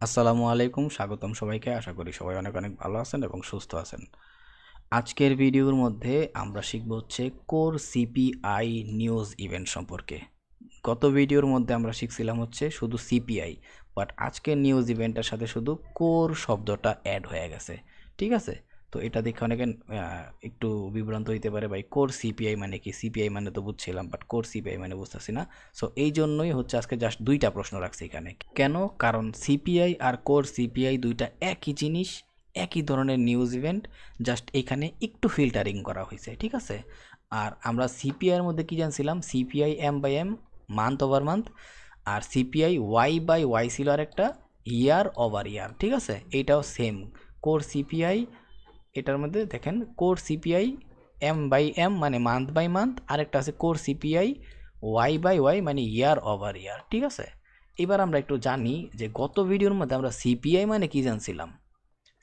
আসসালামু আলাইকুম, স্বাগতম সবাইকে। আশা করি সবাই অনেক অনেক ভালো আছেন এবং সুস্থ আছেন। আজকের ভিডিওর মধ্যে আমরা শিখব হচ্ছে কোর সিপিআই নিউজ ইভেন্ট সম্পর্কে। গত ভিডিওর মধ্যে আমরা শিখছিলাম হচ্ছে শুধু সিপিআই, বাট আজকের নিউজ ইভেন্টের সাথে শুধু কোর শব্দটা অ্যাড হয়ে গেছে। ঠিক আছে, তো এটা দেখে অনেকে একটু বিভ্রান্ত হইতে পারে, ভাই কোর সিপিআই মানে কি? সিপিআই মানে তো বুঝছিলাম, বাট কোর সিপিআই মানে বুঝতেছি না। সো এই জন্যই হচ্ছে আজকে জাস্ট দুইটা প্রশ্ন রাখছি এখানে। কেন? কারণ সিপিআই আর কোর সিপিআই দুইটা একই জিনিস, একই ধরনের নিউজ ইভেন্ট, জাস্ট এখানে একটু ফিল্টারিং করা হয়েছে। ঠিক আছে, আর আমরা সিপিআই এর মধ্যে কি জানছিলাম? CPI M by M, month over month, আর সিপিআই ওয়াই বাই ওয়াই ছিল আর একটা, ইয়ার ওভার ইয়ার। ঠিক আছে, এইটাও সেম। কোর সিপিআই, এটার মধ্যে দেখেন core CPI M by M মানে মান্থ বাই মান্থ, আরেকটা আছে core CPI Y by Y মানে ইয়ার ওভার ইয়ার। ঠিক আছে, এবার আমরা একটু জানি যে গত ভিডিওর মধ্যে আমরা সিপিআই মানে কি জানছিলাম।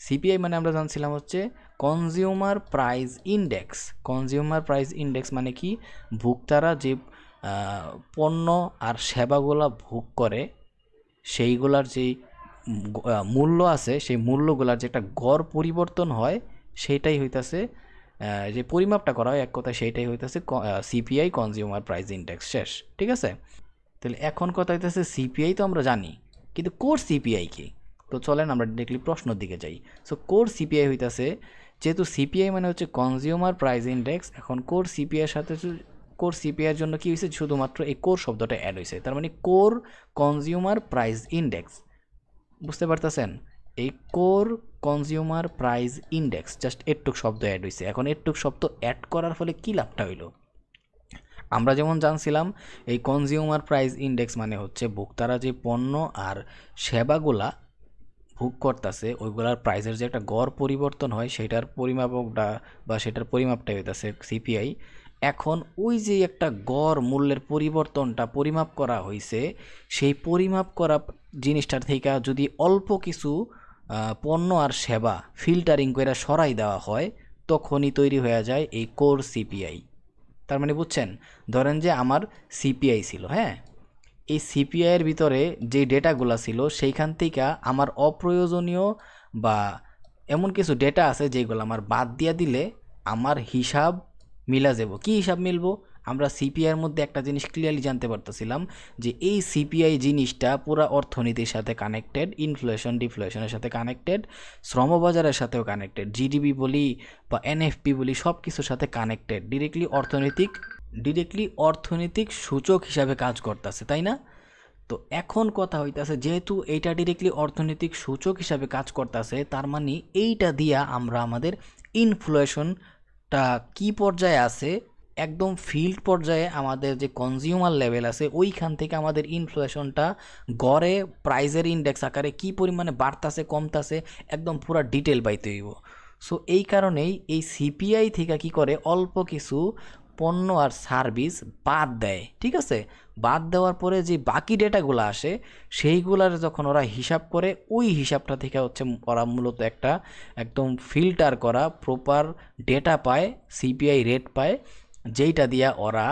সিপিআই মানে আমরা জানছিলাম হচ্ছে consumer price index. Consumer price index মানে কি? ভোক্তারা যে পণ্য আর সেবাগুলা ভোগ করে সেইগুলার যেই মূল্য আছে, সেই মূল্যগুলার যে একটা গড় পরিবর্তন হয়, সেইটাই হইতাছে যে পরিমাপটা করা হয় এক কথায়, সেইটাই হইতাছে সিপিআই, কনজিউমার প্রাইস ইন্ডেক্স। শেষ। ঠিক আছে, তাহলে এখন কথা হইতেছে সিপিআই তো আমরা জানি, কিন্তু কোর সিপিআই কি? তো চলেন আমরা ডিরেক্টলি প্রশ্নের দিকে যাই। সো কোর সিপিআই হইতাছে, যেহেতু সিপিআই মানে হচ্ছে কনজিউমার প্রাইস ইন্ডেক্স, এখন কোর সিপিআই এর সাথে কোর সিপিআই এর জন্য কি হয়েছে? শুধুমাত্র এই কোর শব্দটা অ্যাড হয়েছে, তার মানে কোর কনজিউমার প্রাইস ইন্ডেক্স। বুঝতে পারতেছেন? এই core consumer price index, just এটুক শব্দ অ্যাড হয়েছে। এখন এটুক শব্দ অ্যাড করার ফলে কি লাভটা হইলো? আমরা যেমন জানছিলাম এই কনজিউমার প্রাইস ইন্ডেক্স মানে হচ্ছে ভোক্তারা যে পণ্য আর সেবাগুলা ভোগ করতেছে ওইগুলার প্রাইসের যে একটা গড় পরিবর্তন হয়, সেটার পরিমাপকটা বা সেটার পরিমাপটাই হইতেছে সিপিআই। এখন ওই যে একটা গড় মূল্যের পরিবর্তনটা পরিমাপ করা হয়েছে, সেই পরিমাপ করা জিনিসটার থেকে যদি অল্প কিছু পণ্য আর সেবা ফিল্টারিং করে সরাই দেওয়া হয়, তখনই তৈরি হয়ে যায় এই কোর সিপিআই। তার মানে বুঝছেন, ধরেন যে আমার সিপিআই ছিল, হ্যাঁ, এই সিপিআই এর ভিতরে যে ডেটাগুলো ছিল সেইখান থেকে আমার অপ্রয়োজনীয় বা এমন কিছু ডেটা আছে যেগুলো আমার বাদ দিয়া দিলে আমার হিসাব মিলা যাব। কি হিসাব মিলবো? আমরা সিপিআই এর মধ্যে একটা জিনিস ক্লিয়ারলি জানতে পারতেছিলাম যে এই সিপিআই জিনিসটা পুরা অর্থনীতির সাথে কানেক্টেড, ইনফ্লেশন ডিফ্লেশনের সাথে কানেক্টেড, শ্রমবাজারের সাথেও কানেক্টেড, জিডিপি বলি বা এনএফপি বলি, সব কিছুর সাথে কানেক্টেড, ডিরেক্টলি অর্থনৈতিক সূচক হিসাবে কাজ করতেছে, তাই না? তো এখন কথা হইতাছে, যেহেতু এইটা ডিরেক্টলি অর্থনৈতিক সূচক হিসাবে কাজ করতেছে, তার মানে এইটা দিয়া আমরা আমাদের ইনফ্লেশনটা কি পর্যায়ে আছে, একদম ফিল্ড পর্যায়ে আমাদের যে কনজিউমার লেভেল আছে ওইখান থেকে আমাদের ইনফ্লেশনটা গড়ে প্রাইজের ইন্ডেক্স আকারে কি পরিমাণে বাড়তাছে কমতাছে একদম পুরো ডিটেল পাইতে হইব। সো এই কারণেই এই সিপিআই থেকে কি করে অল্প কিছু পণ্য আর সার্ভিস বাদ দেয়। ঠিক আছে, বাদ দেওয়ার পরে যে বাকি ডেটাগুলো আসে সেইগুলার যখন ওরা হিসাব করে, ওই হিসাবটা থেকে হচ্ছে ওরা মূলত একটা একদম ফিল্টার করা প্রপার ডেটা পায়, সিপিআই রেট পায়, যেইটা দিয়া ওরা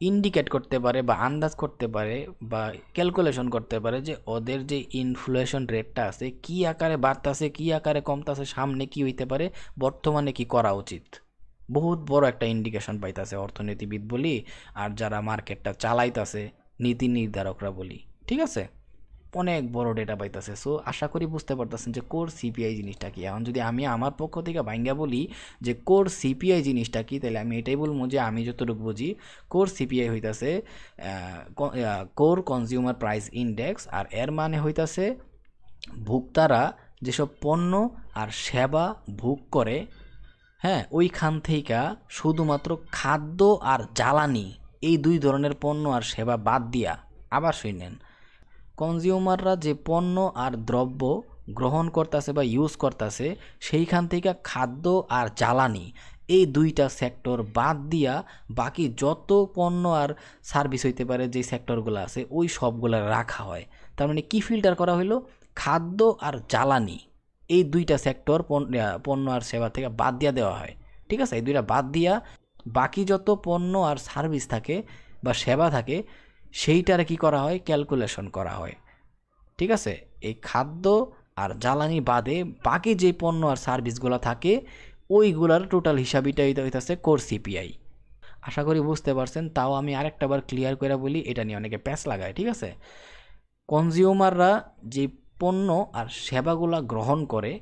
ইন্ডিকেট করতে পারে বা আন্দাজ করতে পারে বা ক্যালকুলেশন করতে পারে যে ওদের যে ইনফ্লেশন রেটটা আছে কি আকারে বাড়তাছে, কি আকারে কমতাছে, সামনে কি হইতে পারে, বর্তমানে কি করা উচিত। বহুত বড় একটা ইন্ডিকেশন পাইতাছে অর্থনীতিবিদ বলি আর যারা মার্কেটটা চালাইতাছে নীতি নির্ধারকরা বলি। ঠিক আছে, অনেক বড় ডেটা পাইতাছে। সো আশা করি বুঝতে পারতেছেন যে কোর সিপিআই জিনিসটা কি। এখন যদি আমি আমার পক্ষ থেকে ভাঙ্গা বলি যে কোর সিপিআই জিনিসটা কি, তাহলে আমি এটাই বলবো যে আমি যতটুকু বুঝি কোর সিপিআই হইতাছে কোর কনজিউমার প্রাইস ইন্ডেক্স, আর এর মানে হইতাছে ভোক্তারা যেসব পণ্য আর সেবা ভোগ করে, হ্যাঁ, ওইখান থেকে শুধুমাত্র খাদ্য আর জ্বালানি, এই দুই ধরনের পণ্য আর সেবা বাদ দিয়া, আবার শুনেন, কনজিউমাররা যে পণ্য আর দ্রব্য গ্রহণ করতেছে বা ইউজ করতেছে সেইখান থেকে খাদ্য আর জ্বালানি, এই দুইটা সেক্টর বাদ দিয়া বাকি যত পণ্য আর সার্ভিস হইতে পারে যে সেক্টরগুলো আছে ওই সবগুলো রাখা হয়। তার মানে কি ফিল্টার করা হলো? খাদ্য আর জ্বালানি, এই দুইটা সেক্টর পণ্য আর সেবা থেকে বাদ দিয়া দেওয়া হয়। ঠিক আছে, এই দুইটা বাদ দিয়া বাকি যত পণ্য আর সার্ভিস থাকে বা সেবা থাকে সেইটার কি করা হয়? ক্যালকুলেশন করা হয়। ঠিক আছে, এই খাদ্য আর জ্বালানি বাদে বাকি যে পণ্য আর সার্ভিসগুলো থাকে ওইগুলার টোটাল হিসাবিটা হইতেছে কোর সিপিআই। আশা করি বুঝতে পারছেন। তাও আমি আরেকটা বার ক্লিয়ার করে বলি, এটা নিয়ে অনেকে প্যাচ লাগায়, ঠিক আছে? কনজিউমাররা যে পণ্য আর সেবাগুলা গ্রহণ করে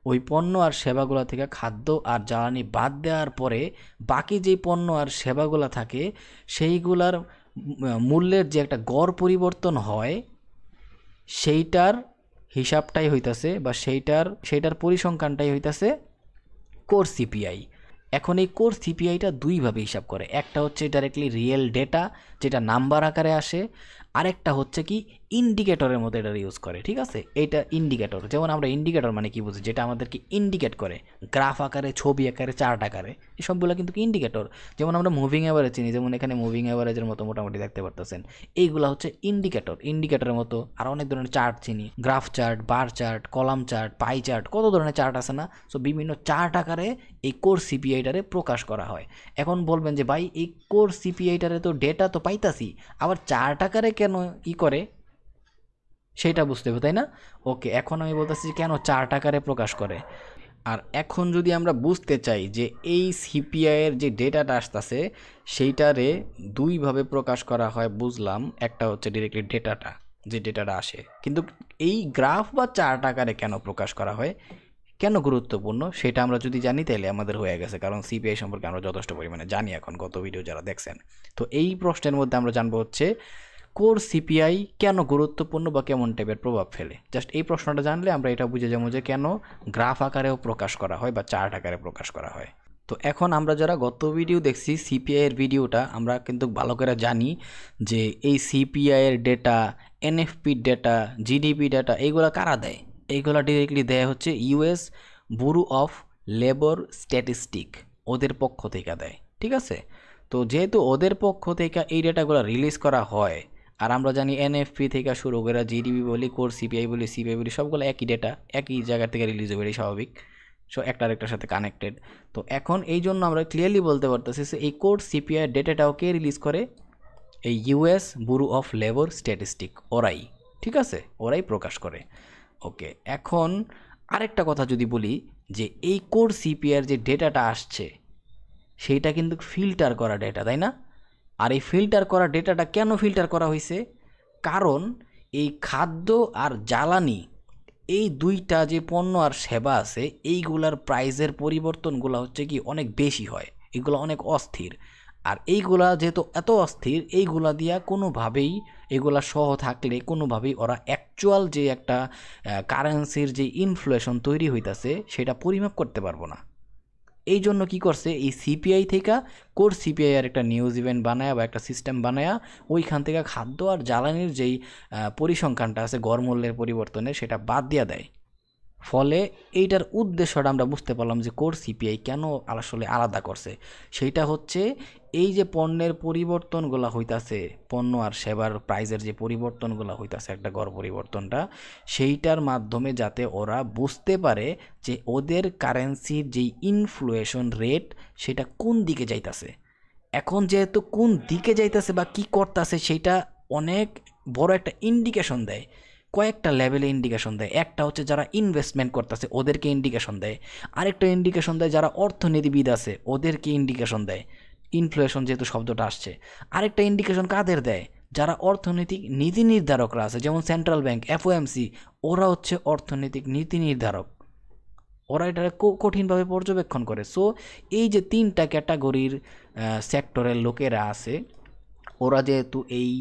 ওই পণ্য আর সেবাগুলো থেকে খাদ্য আর জ্বালানি বাদ দেওয়ার পরে বাকি যে পণ্য আর সেবাগুলো থাকে সেইগুলার মূল্যের যে একটা গড় পরিবর্তন হয় সেইটার হিসাবটাই হইতাছে বা সেইটার পরিসংখ্যানটাই হইতাছে কোর সিপিআই। এখন এই কোর সিপিআইটা দুইভাবে হিসাব করে, একটা হচ্ছে ডাইরেক্টলি রিয়েল ডেটা যেটা নাম্বার আকারে আসে, আরেকটা হচ্ছে কি ইন্ডিকেটরের মতো এটা ইউজ করে, ঠিক আছে? এইটা ইন্ডিকেটর, যেমন আমরা ইন্ডিকেটর মানে কি বুঝি, যেটা আমাদেরকে ইন্ডিকেট করে গ্রাফ আকারে, ছবি আকারে, চার্ট আকারে, এই সবগুলো কিন্তু ইন্ডিকেটর। যেমন আমরা মুভিং অ্যাভারেজ চিনি, যেমন এখানে মুভিং অ্যাভারেজের মতো মোটামুটি দেখতে পারতেছেন, এইগুলো হচ্ছে ইন্ডিকেটরের মতো। আর অনেক ধরনের চার্ট চিনি, graph chart, bar chart, column chart, pie chart, কত ধরনের চার্ট আছে না? সো বিভিন্ন চার্ট আকারে এই কোর সিপিআইটারে প্রকাশ করা হয়। এখন বলবেন যে ভাই এই কোর সিপিআইটারে তো ডেটা তো পাইতাছি, আবার চার্ট আকারে কেন করে সেটা বুঝতে হবে, তাই না? ওকে, এখন আমি বলতেছি কেন চার্ট আকারে প্রকাশ করে। আর এখন যদি আমরা বুঝতে চাই যে এই সিপিআইয়ের যে ডেটাটা আসতেছে সেইটারে দুইভাবে প্রকাশ করা হয়, বুঝলাম। একটা হচ্ছে ডিরেক্টলি ডেটাটা, যে ডেটাটা আসে, কিন্তু এই গ্রাফ বা চার্ট আকারে কেন প্রকাশ করা হয়, কেন গুরুত্বপূর্ণ, সেটা আমরা যদি জানি তাহলে আমাদের হয়ে গেছে, কারণ সিপিআই সম্পর্কে আমরা যথেষ্ট পরিমাণে জানি এখন, গত ভিডিও যারা দেখছেন। তো এই প্রশ্নের মধ্যে আমরা জানবো হচ্ছে কোর সিপিআই কেন গুরুত্বপূর্ণ বা কেমন টাইপের প্রভাব ফেলে। জাস্ট এই প্রশ্নটা জানলে আমরা এটা বুঝে যাবো যে কেন গ্রাফ আকারেও প্রকাশ করা হয় বা চার্ট আকারে প্রকাশ করা হয়। তো এখন আমরা যারা গত ভিডিও দেখছি সিপিআই এর ভিডিওটা, আমরা কিন্তু ভালো করে জানি যে এই সিপিআই এর data, NFP data, GDP data এইগুলা কারা দেয়? এইগুলা ডিরেক্টলি দেয় হচ্ছে US bureau of labour statistic, ওদের পক্ষ থেকে দেয়, ঠিক আছে? তো যেহেতু ওদের পক্ষ থেকে এই ডেটাগুলো রিলিজ করা হয়, আর আমরা জানি এনএফপি থেকে শুরু করে জিডিপি বলি, কোর সিপিআই বলি, সিপিআই বলি, সবগুলো একই ডেটা, একই জায়গা থেকে রিলিজ হবে, এটাই স্বাভাবিক। সো একটা আরেকটার সাথে কানেক্টেড। তো এখন এই জন্য আমরা ক্লিয়ারলি বলতে পারতেছি যে এই কোর সিপিআই ডেটাটাও কে রিলিজ করে? এই US bureau of labour statistic, ওরাই, ঠিক আছে? ওরাই প্রকাশ করে। ওকে, এখন আরেকটা কথা যদি বলি যে এই কোর সিপিআইয়ের যে ডেটাটা আসছে সেইটা কিন্তু ফিল্টার করা ডেটা, তাই না? আর এই ফিল্টার করা ডেটাটা কেন ফিল্টার করা হয়েছে? কারণ এই খাদ্য আর জ্বালানি, এই দুইটা যে পণ্য আর সেবা আছে এইগুলার প্রাইসের পরিবর্তনগুলো হচ্ছে কি অনেক বেশি হয়, এগুলো অনেক অস্থির। আর এইগুলা যেহেতু এত অস্থির, এইগুলা দিয়া কোনোভাবেই, এগুলা সহ থাকলে কোনোভাবেই ওরা অ্যাকচুয়াল যে একটা কারেন্সির যে ইনফ্লেশন তৈরি হইতাছে সেটা পরিমাপ করতে পারবো না। এই জন্য কী করছে, এই সিপিআই থেকে কোর সিপিআই আর একটা নিউজ ইভেন্ট বানায় বা একটা সিস্টেম বানায়া ওইখান থেকে খাদ্য আর জ্বালানির যেই পরিসংখ্যানটা আছে গড় মূল্যের পরিবর্তনে সেটা বাদ দিয়ে দেয়। ফলে এইটার উদ্দেশ্যটা আমরা বুঝতে পারলাম যে কোর সিপিআই কেন আসলে আলাদা করছে। সেইটা হচ্ছে এই যে পণ্যের পরিবর্তনগুলো হইতাছে, পণ্য আর সেবার প্রাইজের যে পরিবর্তনগুলো হইতাছে একটা গড় পরিবর্তনটা, সেইটার মাধ্যমে যাতে ওরা বুঝতে পারে যে ওদের কারেন্সির যেই ইনফ্লেশন রেট সেটা কোন দিকে যাইতাছে। এখন যেহেতু কোন দিকে যাইতাছে বা কী করতেছে সেইটা অনেক বড় একটা ইন্ডিকেশন দেয়, কয়েকটা লেভেলে ইন্ডিকেশন দেয়। একটা হচ্ছে যারা ইনভেস্টমেন্ট করতেছে ওদেরকে ইন্ডিকেশন দেয়, আরেকটা ইন্ডিকেশন দেয় যারা অর্থনীতিবিদ আছে ওদেরকে ইন্ডিকেশন দেয়, ইনফ্লেশন যেহেতু শব্দটা আসছে। আরেকটা ইন্ডিকেশন কাদের দেয়? যারা অর্থনৈতিক নীতি নির্ধারকরা আছে, যেমন সেন্ট্রাল ব্যাংক, এফওএমসি, ওরা হচ্ছে অর্থনৈতিক নীতি নির্ধারক, ওরা এটা কঠিনভাবে পর্যবেক্ষণ করে। সো এই যে তিনটা ক্যাটাগরির সেক্টরের লোকেরা আছে, ওরা যেহেতু এই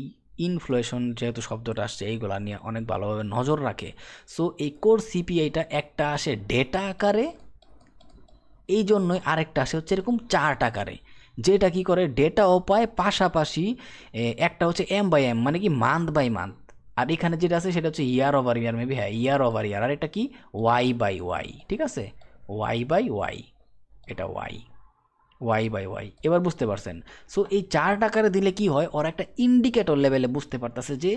ইনফ্লেশন যেহেতু শব্দটা আসছে এইগুলা নিয়ে অনেক ভালোভাবে নজর রাখে। সো এই কোর সিপিআইটা একটা আসে ডেটা আকারে, এই জন্যই আরেকটা আসে হচ্ছে এরকম চার্ট আকারে, যেটা কি করে ডেটাও পায়, পাশাপাশি একটা হচ্ছে এম বাই এম মানে কি মান্থ বাই মান্থ, আর এখানে যেটা আছে সেটা হচ্ছে ইয়ার ওভার ইয়ার, মেবি হ্যাঁ ইয়ার ওভার ইয়ার, আর এটা কি ওয়াই বাই ওয়াই, ঠিক আছে? ওয়াই বাই ওয়াই, এটা ওয়াই বাই ওয়াই, এবার বুঝতে পারছেন? সো এই চার্ট আকারে দিলে কি হয়, ওরা একটা ইন্ডিকেটর লেভেলে বুঝতে পারতেছে যে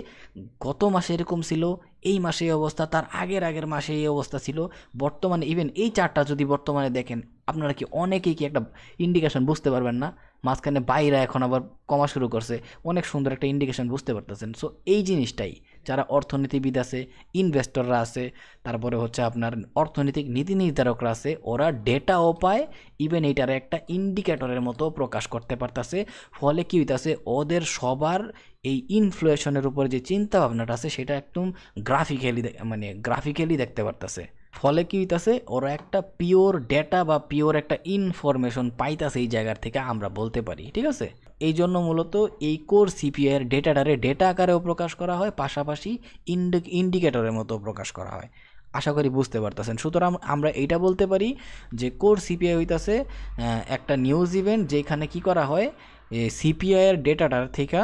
গত মাসে এরকম ছিল, এই মাসে এই অবস্থা, তার আগের মাসে এই অবস্থা ছিল, বর্তমানে ইভেন এই চার্টটা যদি বর্তমানে দেখেন আপনারা কি অনেকেই কি একটা ইন্ডিকেশন বুঝতে পারবেন না? মাঝখানে বাইরে এখন আবার কমা শুরু করছে, অনেক সুন্দর একটা ইন্ডিকেশন বুঝতে পারতেছেন। সো এই জিনিসটাই যারা অর্থনীতিবিদ আছে, ইনভেস্টররা আছে, তারপরে হচ্ছে আপনার অর্থনৈতিক নীতি নির্ধারকরা আছে, ওরা ডেটাও পায়, ইভেন এইটার একটা ইন্ডিকেটরের মতো প্রকাশ করতে পারতেছে। ফলে কী হইতাছে, ওদের সবার এই ইনফ্লেশনের উপর যে চিন্তা ভাবনাটা আছে সেটা একদম গ্রাফিক্যালি দেখতে পারতেছে। ফলে কী হইতাছে, ওরা একটা পিওর ডেটা বা পিওর একটা ইনফরমেশন পাইতাছে এই জায়গার থেকে, আমরা বলতে পারি। ঠিক আছে, এই জন্য মূলত এই কোর সিপিআই এর ডেটাটারে ডেটা আকারেও প্রকাশ করা হয়, পাশাপাশি ইন্ডিকেটরের মতো প্রকাশ করা হয়। আশা করি বুঝতে পারতেছেন। সুতরাং আমরা এইটা বলতে পারি যে কোর সিপিআই হইতাছে একটা নিউজ ইভেন্ট, যেখানে কি করা হয়, সিপিআই এর ডেটাটার থেকে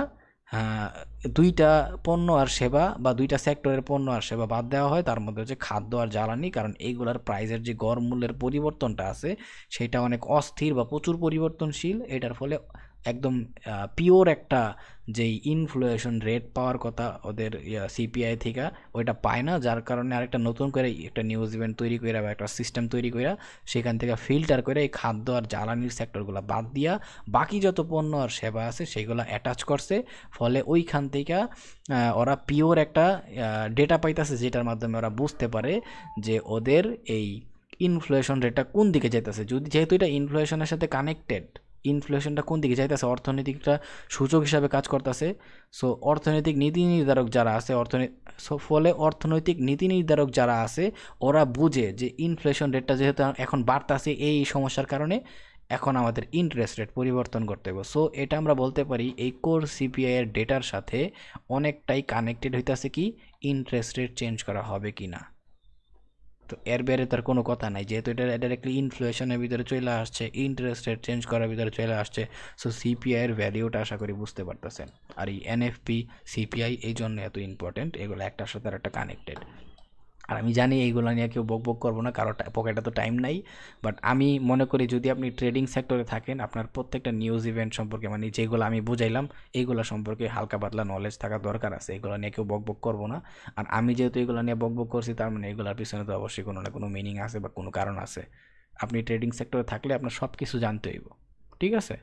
দুইটা পণ্য আর সেবা বা দুইটা সেক্টরের পণ্য আর সেবা বাদ দেওয়া হয়। তার মধ্যে হচ্ছে খাদ্য আর জ্বালানি, কারণ এইগুলার প্রাইসের যে গড় মূল্যের পরিবর্তনটা আছে সেটা অনেক অস্থির বা প্রচুর পরিবর্তনশীল। এটার ফলে একদম পিওর একটা যেই ইনফ্লেশন রেট পাওয়ার কথা ওদের সিপিআই থেকে, ওইটা পায় না। যার কারণে আরেকটা নতুন করে একটা নিউজ ইভেন্ট তৈরি করে বা একটা সিস্টেম তৈরি করে সেখান থেকে ফিল্টার করে এই খাদ্য আর জ্বালানির সেক্টরগুলো বাদ দিয়া বাকি যত পণ্য আর সেবা আছে সেগুলো অ্যাটাচ করছে। ফলে ওইখান থেকে ওরা পিওর একটা ডেটা পাইতেছে, যেটার মাধ্যমে ওরা বুঝতে পারে যে ওদের এই ইনফ্লেশন রেটটা কোন দিকে যাইতেছে। যেহেতু এটা ইনফ্লেশনের সাথে কানেক্টেড, ইনফ্লেশনটা কোন দিকে যাইতেছে, অর্থনৈতিকটা সূচক হিসাবে কাজ করতেছে। সো অর্থনৈতিক নীতি নির্ধারক যারা আছে ফলে অর্থনৈতিক নীতি নির্ধারক যারা আছে ওরা বুঝে যে ইনফ্লেশন রেটটা যেহেতু এখন বাড়তেছে এই সমস্যার কারণে, এখন আমাদের ইন্টারেস্ট রেট পরিবর্তন করতে হবে। সো এটা আমরা বলতে পারি এই কোর সিপিআই এর ডেটার সাথে অনেকটাই কানেক্টেড হইতেছে কি ইন্টারেস্ট রেট চেঞ্জ করা হবে কি না। তো এর বাইরে তার কোনো কথা নাই, যেহেতু এটা ডাইরেক্টলি ইনফ্লেশনের ভিতরে চলে আসছে, ইন্টারেস্ট রেট চেঞ্জ করার ভিতরে চলে আসছে। সো সিপিআই এর ভ্যালিউটা আশা করি বুঝতে পারতেছেন। আর এই এনএফপি সিপিআই এই জন্য এত ইম্পর্টেন্ট, এগুলো একটার সাথে আর একটা কানেক্টেড। আর আমি জানি এইগুলো নিয়ে কেউ বক করবো না, কারো পকেটে তো টাইম নাই। বাট আমি মনে করি যদি আপনি ট্রেডিং সেক্টরে থাকেন, আপনার প্রত্যেকটা নিউজ ইভেন্ট সম্পর্কে মানে যেগুলো আমি বুঝাইলাম এইগুলো সম্পর্কে হালকা পাতলা নলেজ থাকা দরকার আছে। এগুলো নিয়ে কেউ বক করবো না। আর আমি যেহেতু এগুলো নিয়ে বক করছি, তার মানে এগুলোর পিছনে তো অবশ্যই কোনো না কোনো মিনিং আছে বা কোনো কারণ আছে। আপনি ট্রেডিং সেক্টরে থাকলে আপনার সব কিছু জানতে হইব। ঠিক আছে,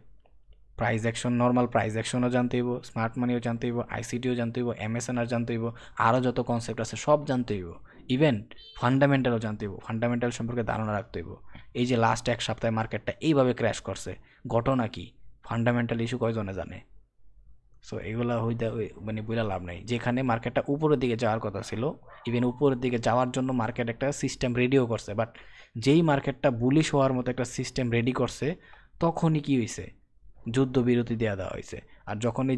প্রাইস অ্যাকশন, নর্মাল প্রাইস অ্যাকশনও জানতে হইব, স্মার্ট মানিও জানতে হইব, আইসিটিও জানতে হইব, এমএসএনআর জানতে হইব, আরও যত কনসেপ্ট আছে সব জানতে হইব। ইভেন ফান্ডামেন্টালও জানতে হইব, ফান্ডামেন্টাল সম্পর্কে ধারণা রাখতে হইব। এই যে লাস্ট এক সপ্তাহে মার্কেটটা এইভাবে ক্র্যাশ করছে, ঘটনা কি, ফান্ডামেন্টাল ইস্যু কয়জনে জানে? সো এগুলো মানে বইলা লাভ নাই। যেখানে মার্কেটটা উপরের দিকে যাওয়ার কথা ছিল, ইভেন উপরের দিকে যাওয়ার জন্য মার্কেট একটা সিস্টেম রেডিও করছে, বাট যেই মার্কেটটা বুলিশ হওয়ার মতো একটা সিস্টেম রেডি করছে, তখনই কি হয়েছে, যুদ্ধবিরতি দেওয়া হয়েছে। আর যখন এই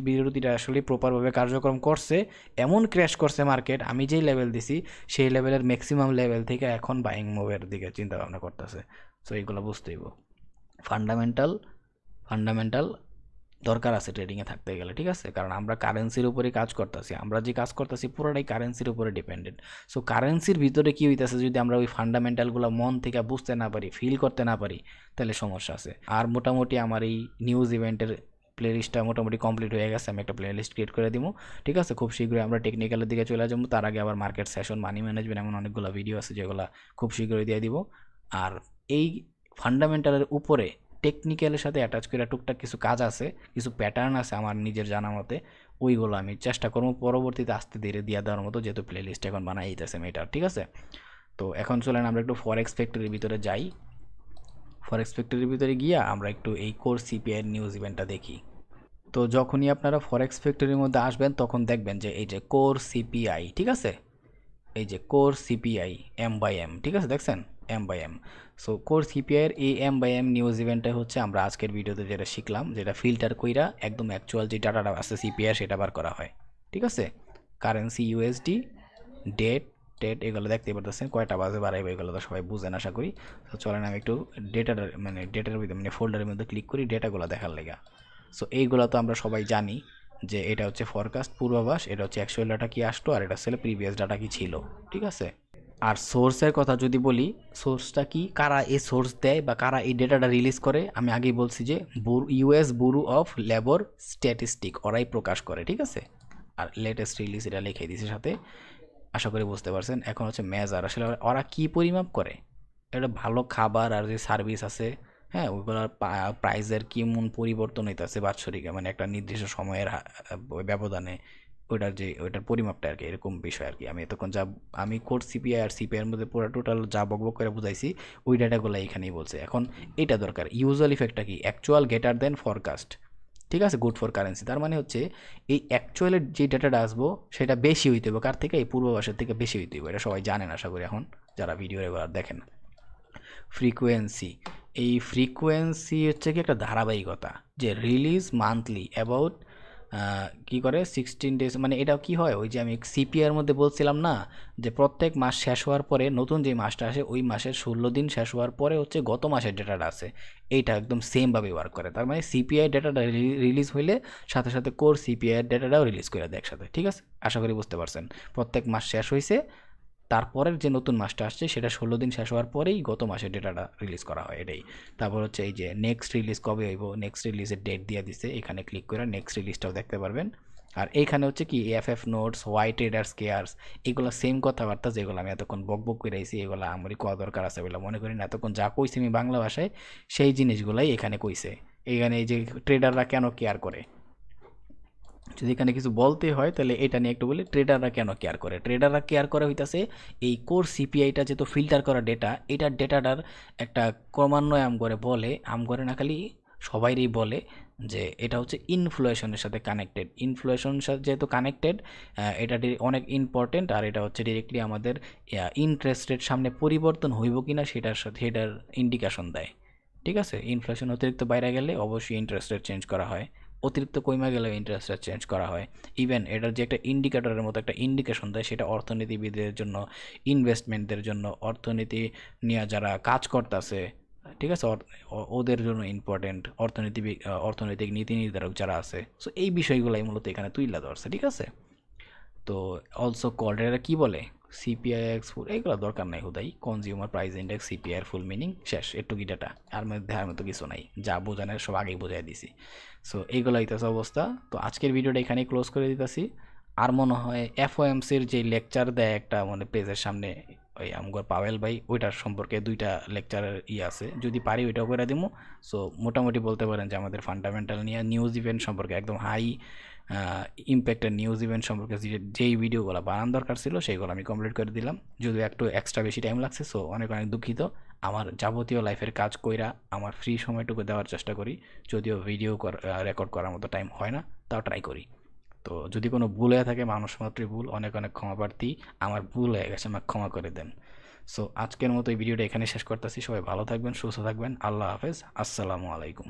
বিরতিটা আসলে প্রপারভাবে কার্যক্রম করছে, এমন ক্র্যাশ করছে মার্কেট, আমি যেই লেভেল দিছি সেই লেভেলের ম্যাক্সিমাম লেভেল থেকে এখন বাইং মুভের দিকে চিন্তা ভাবনা করতেছে। সো এইগুলো বুঝতেইব। ফান্ডামেন্টাল দরকার আছে ট্রেডিংয়ে থাকতে গেলে। ঠিক আছে, কারণ আমরা কারেন্সির উপরে কাজ করতেছি, আমরা যে কাজ করতেছি পুরোটাই কারেন্সির উপরে ডিপেন্ডেন্ট। সো কারেন্সির ভিতরে কী হইতেছে, যদি আমরা ওই ফান্ডামেন্টালগুলো মন থেকে বুঝতে না পারি, ফিল করতে না পারি, তাহলে সমস্যা আছে। আর মোটামুটি আমার এই নিউজ ইভেন্টের প্লেলিস্টটা মোটামুটি কমপ্লিট হয়ে গেছে, আমি একটা প্লেলিস্ট ক্রিয়েট করে দিব। ঠিক আছে, খুব শীঘ্রই আমরা টেকনিক্যালের দিকে চলে যাবো। তার আগে আবার মার্কেট সেশন, মানি ম্যানেজমেন্ট, এমন অনেকগুলো ভিডিও আছে যেগুলো খুব শীঘ্রই দিয়ে দিব। আর এই ফান্ডামেন্টালের উপরে টেকনিক্যালের সাথে অ্যাটাচ করে টুকটাক কিছু কাজ আছে, কিছু প্যাটার্ন আছে আমার নিজের জানা মতে, ওইগুলো আমি চেষ্টা করবো পরবর্তীতে আস্তে ধীরে দিয়ে দেওয়ার মতো, যেহেতু প্লেলিস্ট এখন বানাই দিতেছে মেটার। ঠিক আছে, তো এখন চলেন আমরা একটু ফরেক্স ফ্যাক্টরির ভিতরে যাই। ফরেক্স ফ্যাক্টরির ভিতরে গিয়া আমরা একটু এই কোর সিপিআই নিউজ ইভেন্টটা দেখি। তো যখনই আপনারা ফরেক্স ফ্যাক্টরির মধ্যে আসবেন তখন দেখবেন যে এই যে কোর সিপিআই, ঠিক আছে, এই যে কোর সিপিআই M/M, ঠিক আছে, দেখছেন M/M। সো কোর সিপিআইয়ের এই M/M নিউজ ইভেন্টটা হচ্ছে আমরা আজকের ভিডিওতে যেটা শিখলাম, যেটা ফিল্টার কইরা একদম অ্যাকচুয়াল যে ডাটাটা আছে সিপিআই সেটা বার করা হয়। ঠিক আছে, কারেন্সি USD, ডেট টেট এগুলো দেখতে পারতেছেন, কয়টা বাজে বাড়াইবে এগুলো তো সবাই বুঝেন আশা করি। তো চলেন আমি একটু ডেটার ভিতরে মানে ফোল্ডারের মধ্যে ক্লিক করি ডেটাগুলো দেখার লেগা। সো এইগুলো তো আমরা সবাই জানি যে এটা হচ্ছে ফরকাস্ট, পূর্বাভাস, এটা হচ্ছে অ্যাকচুয়াল ডাটা কি আসতো, আর এটা হচ্ছে প্রিভিয়াস ডাটা কি ছিল। ঠিক আছে, আর সোর্সের কথা যদি বলি, সোর্সটা কি, কারা এই সোর্স দেয় বা কারা এই ডেটাটা রিলিজ করে, আমি আগেই বলছি যে US bureau of labour statistic, ওরাই প্রকাশ করে। ঠিক আছে, আর লেটেস্ট রিলিজ এটা লিখে দিয়েছে সাথে, আশা করি বুঝতে পারছেন। এখন হচ্ছে মেজার, আসলে ওরা কি পরিমাপ করে, এটা ভালো খাবার আর যে সার্ভিস আছে, হ্যাঁ, ওইগুলোর প্রাইসের কেমন পরিবর্তন হইতেছে বাৎসরিক, মানে একটা নির্দিষ্ট সময়ের ব্যবধানে, ওইটার পরিমাপটা আর কি, এরকম বিষয় আর কি। আমি এতক্ষণ যা আমি কোর সিপিআই আর সিপিআইয়ের মধ্যে পুরো টোটাল যা বকবক করে বুঝাইছি ওই ডাটাগুলো এখানেই বলছে। এখন এটা দরকার, ইউজুয়াল ইফেক্টটা কি, অ্যাকচুয়াল গ্রেটার দেন ফরকাস্ট, ঠিক আছে, গুড ফর কারেন্সি। তার মানে হচ্ছে এই অ্যাকচুয়ালের যে ডাটাটা আসবো সেটা বেশি হইতে হবে কার থেকে, এই পূর্বাভাসের থেকে বেশি হইতে হবে। এটা সবাই জানেন আশা করি এখন যারা ভিডিও রেগুলার দেখেন। ফ্রিকোয়েন্সি, এই ফ্রিকোয়েন্সি হচ্ছে কি একটা ধারাবাহিকতা, যে রিলিজ মান্থলি অ্যাবাউট কী করে 16 ডেজ, মানে এটা কি হয়, ওই যে আমি সিপিআর মধ্যে বলছিলাম না যে প্রত্যেক মাস শেষ হওয়ার পরে নতুন যে মাসটা আসে ওই মাসের 16 দিন শেষ হওয়ার পরে হচ্ছে গত মাসের ডেটাটা আছে, এইটা একদম সেমভাবে ওয়ার্ক করে। তার মানে সিপিআই ডেটাটা রিলিজ হইলে সাথে সাথে কোর সিপিআই ডেটাটাও রিলিজ করে দেয় একসাথে, ঠিক আছে, আশা করি বুঝতে পারছেন। প্রত্যেক মাস শেষ হয়েছে, তারপরের যে নতুন মাসটা আসছে সেটা 16 দিন শেষ হওয়ার পরেই গত মাসের ডেটাটা রিলিজ করা হয়, এটাই। তারপর হচ্ছে এই যে নেক্সট রিলিজ কবে হইব, নেক্সট রিলিজের ডেট দিয়ে দিছে, এখানে ক্লিক করে নেক্সট রিলিজটাও দেখতে পারবেন। আর এইখানে হচ্ছে কি FF notes, why traders cares, এগুলো সেম কথাবার্তা যেগুলো আমি এতক্ষণ বক করে আইছি, এগুলো আমারই কোয়া দরকার আছে বলে মনে করি না। এতক্ষণ যা কইছি আমি বাংলা ভাষায় সেই জিনিসগুলাই এখানে কইছে। এখানে এই যে ট্রেডাররা কেন কেয়ার করে, যদি এখানে কিছু বলতে হয় তাহলে এটা নিয়ে একটু বলি, ট্রেডাররা কেন কেয়ার করে। ট্রেডাররা কেয়ার করে হইতাছে এই কোর সিপিআইটা যেহেতু ফিল্টার করা ডেটা, এটার ডেটাটার একটা ক্রমান্বয়ে আম করে না খালি সবাইরই বলে যে এটা হচ্ছে ইনফ্লুয়েশনের সাথে কানেক্টেড, ইনফ্লুয়েশনের সাথে যেহেতু কানেক্টেড এটা অনেক ইম্পর্টেন্ট। আর এটা হচ্ছে ডিরেক্টলি আমাদের ইন্টারেস্ট রেট সামনে পরিবর্তন হইব কিনা সেটার সাথে এটার ইন্ডিকেশন দেয়, ঠিক আছে। ইনফ্লেশন অতিরিক্ত বাইরে গেলে অবশ্যই ইন্টারেস্ট রেট চেঞ্জ করা হয়, অতিরিক্ত কমে গেলেও ইন্টারেস্ট রেট চেঞ্জ করা হয়। ইভেন এটার যে একটা ইন্ডিকেটরের মতো একটা ইন্ডিকেশন দেয়, সেটা অর্থনীতিবিদদের জন্য, ইনভেস্টমেন্টদের জন্য, অর্থনীতি নিয়ে যারা কাজ করতেছে, ঠিক আছে, ওদের জন্য ইম্পর্টেন্ট, অর্থনৈতিক নীতি নির্ধারক যারা আছে। সো এই বিষয়গুলাই মূলত এখানে তুইলা ধরছে, ঠিক আছে। তো অলসো কল্ড, এটা কী বলে, সিপিআই এক্স ফুল, এগুলো দরকার নাই হুদাই, কনজিউমার প্রাইস ইন্ডেক্স, সিপিআই এর ফুল মিনিং শেষ, একটু কি ডাটা আর মধ্যে আর মতো কিছু নাই, যা বোঝানোর সব আগেই বোঝাই দিছি। সো এইগুলো হইতেছে অবস্থা। তো আজকের ভিডিওটা এখানেই ক্লোজ করে দিতেছি। আর মনে হয় এফওএমসির যে লেকচার দেয় একটা মানে পেজের সামনে, ওই আমগর পাওয়েল ভাই, ওইটার সম্পর্কে 2টা লেকচারের আছে, যদি পারি ওইটাও করে দিব। সো মোটামুটি বলতে পারেন যে আমাদের ফান্ডামেন্টাল নিয়ে নিউজ ইভেন্ট সম্পর্কে একদম হাই ইম্প্যাক্টের নিউজ ইভেন্ট সম্পর্কে যেই ভিডিওগুলো বানান দরকার ছিল সেইগুলো আমি কমপ্লিট করে দিলাম, যদিও একটু এক্সট্রা বেশি টাইম লাগছে। সো অনেক অনেক দুঃখিত। আমার যাবতীয় লাইফের কাজ কইরা আমার ফ্রি সময়টুকু দেওয়ার চেষ্টা করি, যদিও ভিডিও রেকর্ড করার মতো টাইম হয় না, তাও ট্রাই করি। তো যদি কোনো ভুল হয়ে থাকে, মানুষ মাত্রই ভুল, অনেক অনেক ক্ষমা প্রার্থী, আমার ভুল হয়ে গেছে, আমাকে ক্ষমা করে দেন। সো আজকের মতো এই ভিডিওটা এখানে শেষ করতেছি। সবাই ভালো থাকবেন, সুস্থ থাকবেন, আল্লাহ হাফেজ, আসসালামু আলাইকুম।